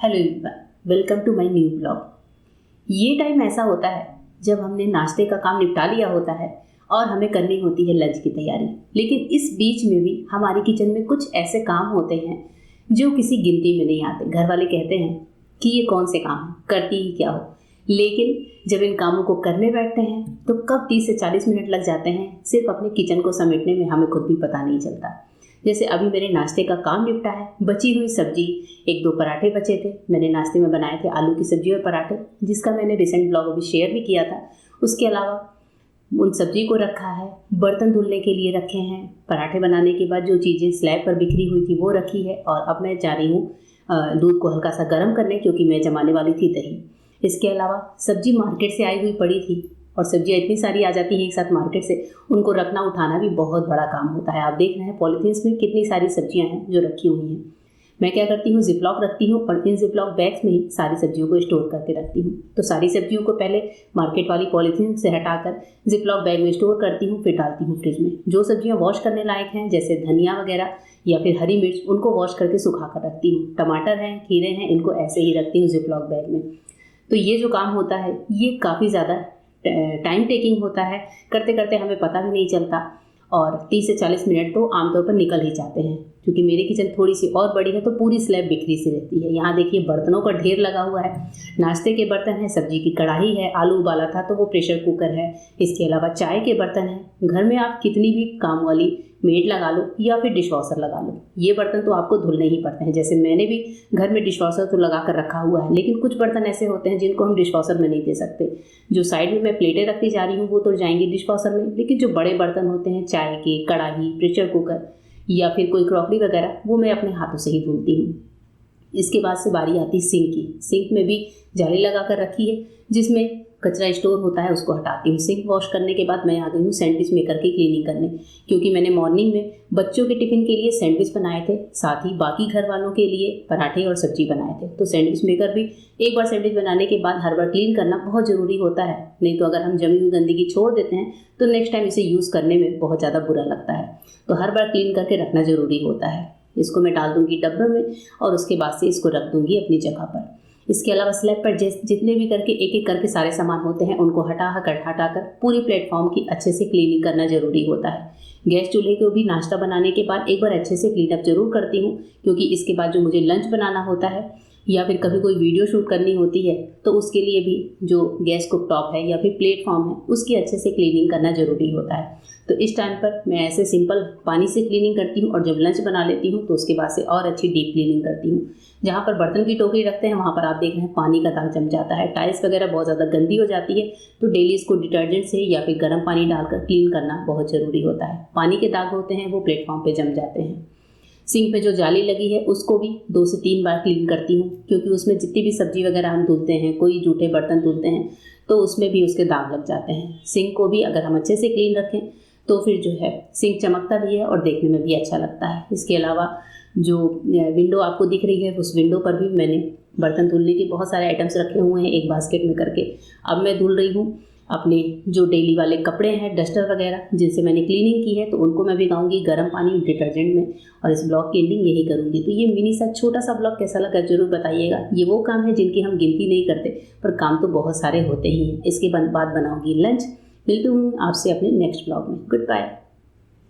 Hello everyone, welcome to my new blog. ये time ऐसा होता है जब हमने नाश्ते का काम निपटा लिया होता है और हमें करनी होती है लंच की तैयारी। लेकिन इस बीच में भी हमारी किचन में कुछ ऐसे काम होते हैं जो किसी गिनती में नहीं आते। घर वाले कहते हैं कि ये कौन से काम हैं, करती ही क्या हो। लेकिन जब इन कामों को करने बैठते हैं तो कब 30 से 40 मिनट लग जाते हैं सिर्फ अपने किचन को समेटने में, हमें खुद भी पता नहीं चलता। जैसे अभी मेरे नाश्ते का काम निपटा है, बची हुई सब्जी, एक दो पराठे बचे थे। मैंने नाश्ते में बनाए थे आलू की सब्जी और पराठे, जिसका मैंने रिसेंट ब्लॉग अभी शेयर भी किया था। उसके अलावा उन सब्जी को रखा है, बर्तन धुलने के लिए रखे हैं, पराठे बनाने के बाद जो चीज़ें स्लैब पर बिखरी हुई थी वो रखी है। और अब मैं जा रही हूँ दूध को हल्का सा गर्म करने, क्योंकि मैं जमाने वाली थी दही। इसके अलावा सब्जी मार्केट से आई हुई पड़ी थी और सब्जियाँ इतनी सारी आ जाती हैं एक साथ मार्केट से, उनको रखना उठाना भी बहुत बड़ा काम होता है। आप देख रहे हैं पॉलीथीन्स में कितनी सारी सब्जियां हैं जो रखी हुई हैं। मैं क्या करती हूँ, जिपलॉक रखती हूँ और इन जिपलॉक बैग्स में ही सारी सब्जियों को स्टोर करके रखती हूँ। तो सारी सब्जियों को पहले मार्केट वाली पॉलीथीन से हटाकर जिपलॉक बैग में स्टोर करती हूँ, फिर डालती हूँ फ्रिज में। जो सब्जियाँ वॉश करने लायक हैं जैसे धनिया वगैरह या फिर हरी मिर्च, उनको वॉश करके सुखा कर रखती हूँ। टमाटर हैं, खीरे हैं, इनको ऐसे ही रखती हूँ जिपलॉक बैग में। तो ये जो काम होता है ये काफ़ी ज़्यादा टाइम टेकिंग होता है, करते करते हमें पता भी नहीं चलता और 30 से 40 मिनट तो आमतौर पर निकल ही जाते हैं। क्योंकि मेरी किचन थोड़ी सी और बड़ी है तो पूरी स्लैब बिखरी सी रहती है। यहाँ देखिए बर्तनों का ढेर लगा हुआ है, नाश्ते के बर्तन हैं, सब्जी की कढ़ाई है, आलू उबाला था तो वो प्रेशर कुकर है, इसके अलावा चाय के बर्तन हैं। घर में आप कितनी भी काम वाली मेड लगा लो या फिर डिशवॉशर लगा लो, ये बर्तन तो आपको धुलने ही पड़ते हैं। जैसे मैंने भी घर में डिशवॉशर तो लगा कर रखा हुआ है, लेकिन कुछ बर्तन ऐसे होते हैं जिनको हम डिशवॉशर में नहीं दे सकते। जो साइड में मैं प्लेटें रखती जा रही हूँ वो तो जाएंगी डिशवॉशर में, लेकिन जो बड़े बर्तन होते हैं, चाय के, कढ़ाई, प्रेशर कुकर या फिर कोई क्रॉकरी वगैरह, वो मैं अपने हाथों से ही धुलती हूँ। इसके बाद से बारी आती है सिंक की। सिंक में भी जाली लगा कर रखी है जिसमें कचरा स्टोर होता है, उसको हटाती हूँ। सिंक वॉश करने के बाद मैं आ गई हूँ सैंडविच मेकर की क्लीनिंग करने, क्योंकि मैंने मॉर्निंग में बच्चों के टिफ़िन के लिए सैंडविच बनाए थे, साथ ही बाकी घर वालों के लिए पराठे और सब्जी बनाए थे। तो सैंडविच मेकर भी एक बार सैंडविच बनाने के बाद हर बार क्लीन करना बहुत ज़रूरी होता है, नहीं तो अगर हम जमी हुई गंदगी छोड़ देते हैं तो नेक्स्ट टाइम इसे यूज़ करने में बहुत ज़्यादा बुरा लगता है। तो हर बार क्लीन करके रखना ज़रूरी होता है। इसको मैं डाल दूँगी डब्बे में और उसके बाद से इसको रख दूँगी अपनी जगह पर। इसके अलावा स्लैब पर जितने भी करके एक एक करके सारे सामान होते हैं उनको हटाकर पूरी प्लेटफॉर्म की अच्छे से क्लीनिंग करना ज़रूरी होता है। गैस चूल्हे को भी नाश्ता बनाने के बाद एक बार अच्छे से क्लीनअप जरूर करती हूँ, क्योंकि इसके बाद जो मुझे लंच बनाना होता है या फिर कभी कोई वीडियो शूट करनी होती है तो उसके लिए भी जो गैस कुकटॉप है या फिर प्लेटफॉर्म है उसकी अच्छे से क्लीनिंग करना ज़रूरी होता है। तो इस टाइम पर मैं ऐसे सिंपल पानी से क्लीनिंग करती हूँ और जब लंच बना लेती हूँ तो उसके बाद से और अच्छी डीप क्लीनिंग करती हूँ। जहाँ पर बर्तन की टोकरी रखते हैं वहाँ पर आप देख रहे हैं पानी का दाग जम जाता है, टाइल्स वगैरह बहुत ज़्यादा गंदी हो जाती है, तो डेली इसको डिटर्जेंट से या फिर गर्म पानी डालकर क्लीन करना बहुत ज़रूरी होता है। पानी के दाग होते हैं वो प्लेटफॉर्म पे जम जाते हैं। सिंक पे जो जाली लगी है उसको भी 2 से 3 बार क्लीन करती हूँ, क्योंकि उसमें जितनी भी सब्जी वगैरह हम धुलते हैं, कोई जूठे बर्तन धुलते हैं तो उसमें भी उसके दाग लग जाते हैं। सिंक को भी अगर हम अच्छे से क्लीन रखें तो फिर जो है सिंक चमकता भी है और देखने में भी अच्छा लगता है। इसके अलावा जो विंडो आपको दिख रही है उस विंडो पर भी मैंने बर्तन धुलने के बहुत सारे आइटम्स रखे हुए हैं एक बास्केट में करके। अब मैं धुल रही हूँ अपने जो डेली वाले कपड़े हैं, डस्टर वगैरह जिनसे मैंने क्लीनिंग की है, तो उनको मैं भिगाऊंगी गर्म पानी डिटर्जेंट में और इस ब्लॉग की एंडिंग यही करूँगी। तो ये मिनी सा छोटा सा ब्लॉग कैसा लगा जरूर बताइएगा। ये वो काम है जिनकी हम गिनती नहीं करते, पर काम तो बहुत सारे होते ही हैं। इसके बाद बनाऊँगी लंच। मिलती हूँ आपसे अपने नेक्स्ट ब्लॉग में। Good bye.